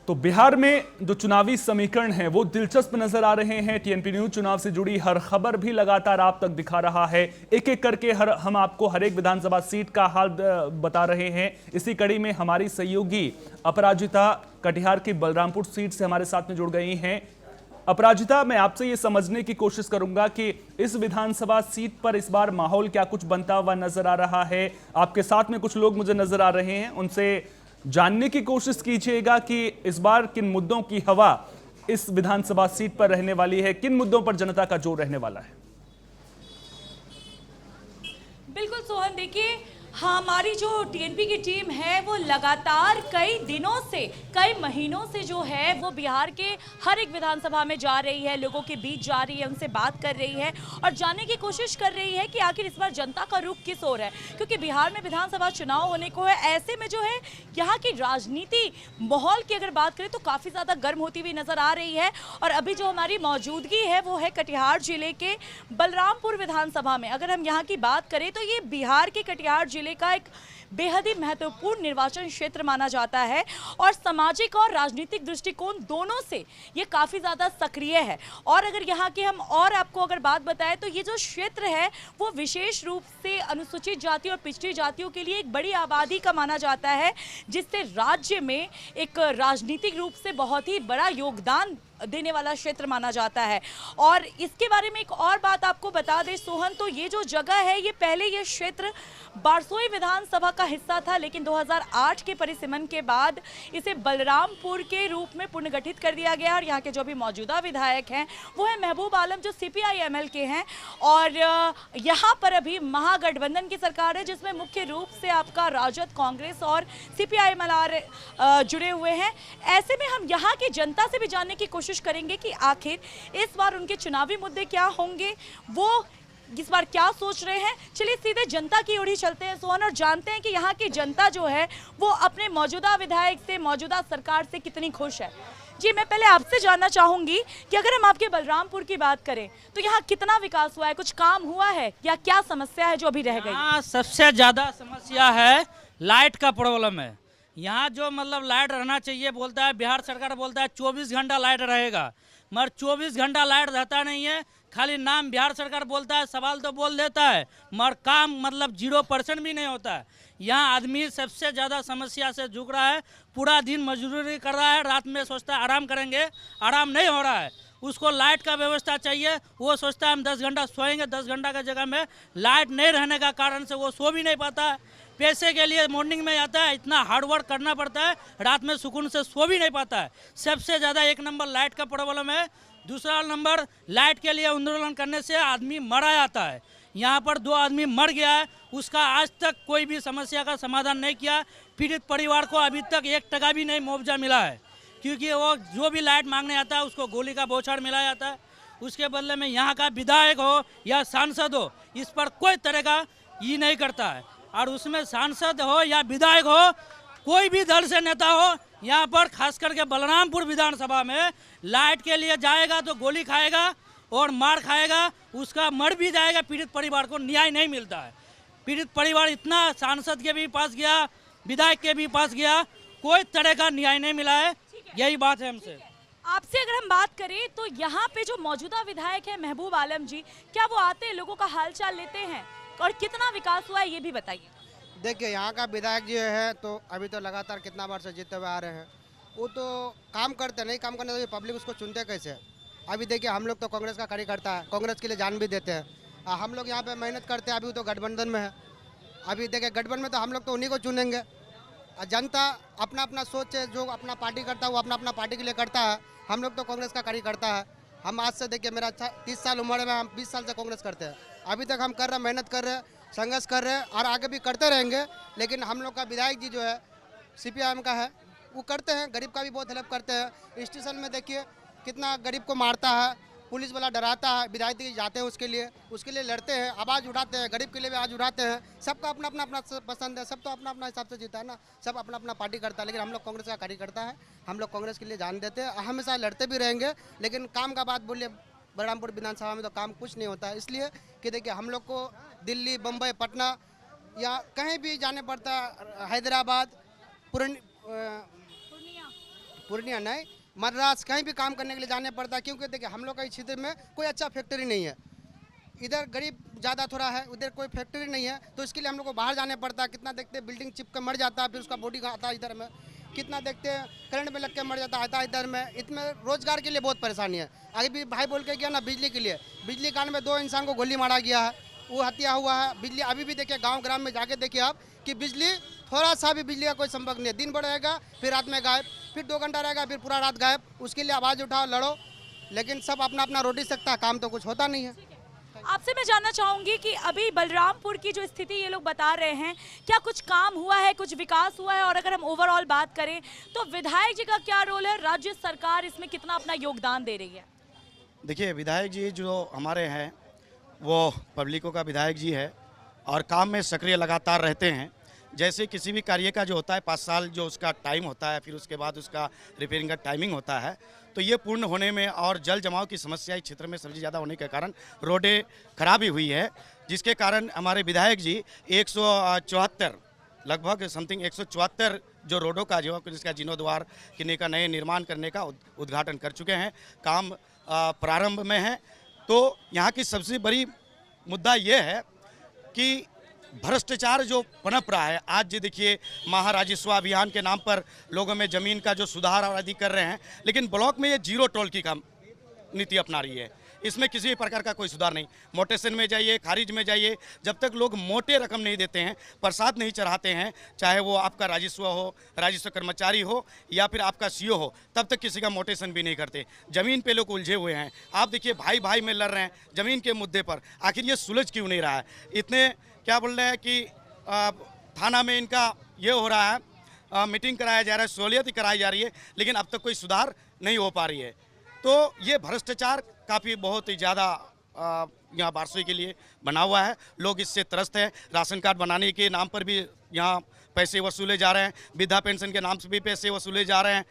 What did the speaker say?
तो बिहार में जो चुनावी समीकरण हैं वो दिलचस्प नजर आ रहे हैं। टीएनपी न्यूज चुनाव से जुड़ी हर खबर भी लगातार आप तक दिखा रहा है। एक एक करके हम आपको हर एक विधानसभा सीट का हाल बता रहे हैं। इसी कड़ी में हमारी सहयोगी अपराजिता कटिहार की बलरामपुर सीट से हमारे साथ में जुड़ गई हैं। अपराजिता, मैं आपसे ये समझने की कोशिश करूंगा कि इस विधानसभा सीट पर इस बार माहौल क्या कुछ बनता हुआ नजर आ रहा है। आपके साथ में कुछ लोग मुझे नजर आ रहे हैं, उनसे जानने की कोशिश कीजिएगा कि इस बार किन मुद्दों की हवा इस विधानसभा सीट पर रहने वाली है, किन मुद्दों पर जनता का जोर रहने वाला है। बिल्कुल सोहन, देखिए हमारी जो टीएनपी की टीम है वो लगातार कई दिनों से, कई महीनों से जो है वो बिहार के हर एक विधानसभा में जा रही है, लोगों के बीच जा रही है, उनसे बात कर रही है और जानने की कोशिश कर रही है कि आखिर इस बार जनता का रुख किस ओर है। क्योंकि बिहार में विधानसभा चुनाव होने को है, ऐसे में जो है यहाँ की राजनीति माहौल की अगर बात करें तो काफ़ी ज़्यादा गर्म होती हुई नज़र आ रही है। और अभी जो हमारी मौजूदगी है वो है कटिहार जिले के बलरामपुर विधानसभा में। अगर हम यहाँ की बात करें तो ये बिहार के कटिहार जिले का एक बेहद ही महत्वपूर्ण निर्वाचन क्षेत्र माना जाता है और सामाजिक और राजनीतिक दृष्टिकोण दोनों से ये काफ़ी ज़्यादा सक्रिय है। और अगर यहाँ की हम और आपको अगर बात बताएं तो ये जो क्षेत्र है वो विशेष रूप से अनुसूचित जाति और पिछड़ी जातियों के लिए एक बड़ी आबादी का माना जाता है, जिससे राज्य में एक राजनीतिक रूप से बहुत ही बड़ा योगदान देने वाला क्षेत्र माना जाता है। और इसके बारे में एक और बात आपको बता दें सोहन, तो ये जो जगह है ये पहले ये क्षेत्र बारसोई विधानसभा का हिस्सा था, लेकिन 2008 के परिसीमन के बाद इसे बलरामपुर के रूप में पुनर्गठित कर दिया गया। और यहाँ के जो भी मौजूदा विधायक हैं वो है महबूब आलम, जो सीपीआई एमएल के हैं। और यहाँ पर अभी महागठबंधन की सरकार है, जिसमें मुख्य रूप से आपका राजद, कांग्रेस और सीपीआई एमएल जुड़े हुए हैं। ऐसे में हम यहाँ की जनता से भी जानने की कोशिश करेंगे कि आखिर इस बार उनके चुनावी मुद्दे क्या होंगे, वो इस बार क्या सोच रहे हैं। चलिए सीधे जनता की ओर ही चलते हैं सोहन और जानते हैं कि यहाँ की जनता जो है वो अपने मौजूदा विधायक से, मौजूदा सरकार से कितनी खुश है। जी, मैं पहले आपसे जानना चाहूंगी कि अगर हम आपके बलरामपुर की बात करें तो यहाँ कितना विकास हुआ है, कुछ काम हुआ है या क्या समस्या है जो अभी रह गई? सबसे ज्यादा समस्या है लाइट का प्रॉब्लम है। यहाँ जो मतलब लाइट रहना चाहिए बोलता है, बिहार सरकार बोलता है 24 घंटा लाइट रहेगा, मगर 24 घंटा लाइट रहता नहीं है। खाली नाम बिहार सरकार बोलता है, सवाल तो बोल देता है, मगर काम मतलब 0% भी नहीं होता है। यहाँ आदमी सबसे ज़्यादा समस्या से जूझ रहा है। पूरा दिन मजदूरी कर रहा है, रात में सोचता है आराम करेंगे, आराम नहीं हो रहा है। उसको लाइट का व्यवस्था चाहिए, वो सोचता है हम 10 घंटा सोएंगे, 10 घंटा का जगह में लाइट नहीं रहने का कारण से वो सो भी नहीं पाता है। पैसे के लिए मॉर्निंग में आता है, इतना हार्ड वर्क करना पड़ता है, रात में सुकून से सो भी नहीं पाता है। सबसे ज़्यादा एक नंबर लाइट का प्रॉब्लम है। दूसरा नंबर, लाइट के लिए आंदोलन करने से आदमी मरा जाता है। यहाँ पर 2 आदमी मर गया है, उसका आज तक कोई भी समस्या का समाधान नहीं किया। पीड़ित परिवार को अभी तक 1 टका भी नहीं मुआवजा मिला है, क्योंकि वो जो भी लाइट मांगने आता है उसको गोली का बौछार मिला जाता है। उसके बदले में यहाँ का विधायक हो या सांसद हो, इस पर कोई तरह का ये नहीं करता है। और उसमें सांसद हो या विधायक हो, कोई भी दल से नेता हो, यहाँ पर खास करके बलरामपुर विधानसभा में लाइट के लिए जाएगा तो गोली खाएगा और मार खाएगा, उसका मर भी जाएगा। पीड़ित परिवार को न्याय नहीं मिलता है। पीड़ित परिवार इतना सांसद के भी पास गया, विधायक के भी पास गया, कोई तरह का न्याय नहीं मिला है। यही बात है हमसे। आपसे अगर हम बात करें तो यहाँ पे जो मौजूदा विधायक है महबूब आलम जी, क्या वो आते हैं, लोगों का हालचाल लेते हैं और कितना विकास हुआ है ये भी बताइए। देखिए, यहाँ का विधायक जी है तो अभी तो लगातार कितना बार से जीतते हुए आ रहे हैं। वो तो काम करते नहीं, काम करने तो पब्लिक उसको चुनते कैसे। अभी देखिए, हम लोग तो कांग्रेस का कार्यकर्ता है, कांग्रेस के लिए जान भी देते हैं। हम लोग यहाँ पे मेहनत करते हैं। अभी तो गठबंधन में है, अभी देखिए गठबंधन में तो हम लोग तो उन्हीं को चुनेंगे। जनता अपना अपना सोच है, जो अपना पार्टी करता है वो अपना अपना पार्टी के लिए करता है। हम लोग तो कांग्रेस का कार्यकर्ता है। हम आज से देखिए, मेरा 30 साल उम्र में, हम 20 साल से कांग्रेस करते हैं। अभी तक हम कर रहे हैं, मेहनत कर रहे हैं, संघर्ष कर रहे हैं और आगे भी करते रहेंगे। लेकिन हम लोग का विधायक जी जो है सीपीआईएम का है, वो करते हैं, गरीब का भी बहुत हेल्प करते हैं। स्टेशन में देखिए कितना गरीब को मारता है, पुलिस वाला डराता है, विधायक जी जाते हैं उसके लिए लड़ते हैं, आवाज़ उठाते हैं, गरीब के लिए भी आवाज़ उठाते हैं। सबका अपना अपना अपना पसंद है, सब तो अपना अपना हिसाब से जीता है ना, सब अपना अपना पार्टी करता है। लेकिन हम लोग कांग्रेस का कार्यकर्ता है, हम लोग कांग्रेस के लिए जान देते हैं, हमेशा लड़ते भी रहेंगे। लेकिन काम का बात बोलिए, बलरामपुर विधानसभा में तो काम कुछ नहीं होता है, इसलिए कि देखिए हम लोग को दिल्ली, बम्बई, पटना या कहीं भी जाने पड़ता है, हैदराबाद, पूर्णिया नहीं, मद्रास कहीं भी काम करने के लिए जाने पड़ता है, क्योंकि देखिए हम लोग का इस क्षेत्र में कोई अच्छा फैक्ट्री नहीं है, इधर गरीब ज़्यादा थोड़ा है, उधर कोई फैक्ट्री नहीं है, तो इसके लिए हम लोग को बाहर जाने पड़ता है। कितना देखते हैं बिल्डिंग चिप कर मर जाता है, फिर उसका बॉडी आता है इधर में, कितना देखते हैं करंट में लग के मर जाता है इधर में। इसमें रोजगार के लिए बहुत परेशानी है। आगे भी भाई बोल के गया ना, बिजली के लिए, बिजली कांड में 2 इंसान को गोली मारा गया है, वो हत्या हुआ है। बिजली अभी भी देखिए गांव ग्राम में जाके देखिए आप कि बिजली थोड़ा सा भी बिजली का कोई संपर्क नहीं है। दिन भर रहेगा, फिर रात में गायब, फिर 2 घंटा रहेगा, फिर पूरा रात गायब। उसके लिए आवाज़ उठाओ, लड़ो, लेकिन सब अपना अपना रोटी सकता है, काम तो कुछ होता नहीं है। आपसे मैं जानना चाहूंगी कि अभी बलरामपुर की जो स्थिति ये लोग बता रहे हैं, क्या कुछ काम हुआ है, कुछ विकास हुआ है? और अगर हम ओवरऑल बात करें तो विधायक जी का क्या रोल है, राज्य सरकार इसमें कितना अपना योगदान दे रही है? देखिए, विधायक जी जो हमारे हैं वो पब्लिकों का विधायक जी है और काम में सक्रिय लगातार रहते हैं। जैसे किसी भी कार्य का जो होता है 5 साल जो उसका टाइम होता है, फिर उसके बाद उसका रिपेयरिंग का टाइमिंग होता है, तो ये पूर्ण होने में और जल जमाव की समस्या इस क्षेत्र में सबसे ज़्यादा होने के कारण रोडें खराब ही हुई है, जिसके कारण हमारे विधायक जी 174 लगभग समथिंग 174 जो रोडों का जो जिसका जीर्णोद्वार किन्हीं का नए निर्माण करने का उद्घाटन कर चुके हैं। काम प्रारंभ में है। तो यहाँ की सबसे बड़ी मुद्दा ये है कि भ्रष्टाचार जो पनप रहा है। आज जी देखिए, महाराजस्व अभियान के नाम पर लोगों में ज़मीन का जो सुधार और आदि कर रहे हैं, लेकिन ब्लॉक में ये 0 टोल की काम नीति अपना रही है। इसमें किसी भी प्रकार का कोई सुधार नहीं। मोटेशन में जाइए, खारिज में जाइए, जब तक लोग मोटे रकम नहीं देते हैं, प्रसाद नहीं चढ़ाते हैं, चाहे वो आपका राजस्व हो, राजस्व कर्मचारी हो या फिर आपका सीओ हो, तब तक किसी का मोटेशन भी नहीं करते। ज़मीन पे लोग उलझे हुए हैं। आप देखिए, भाई भाई में लड़ रहे हैं ज़मीन के मुद्दे पर। आखिर ये सुलझ क्यों नहीं रहा है? इतने क्या बोल रहे हैं कि थाना में इनका ये हो रहा है, मीटिंग कराया जा रहा है, सहूलियत कराई जा रही है, लेकिन अब तक कोई सुधार नहीं हो पा रही है। तो ये भ्रष्टाचार काफ़ी बहुत ही ज़्यादा यहाँ बारसोई के लिए बना हुआ है। लोग इससे त्रस्त हैं। राशन कार्ड बनाने के नाम पर भी यहाँ पैसे वसूले जा रहे हैं, वृद्धा पेंशन के नाम से भी पैसे वसूले जा रहे हैं।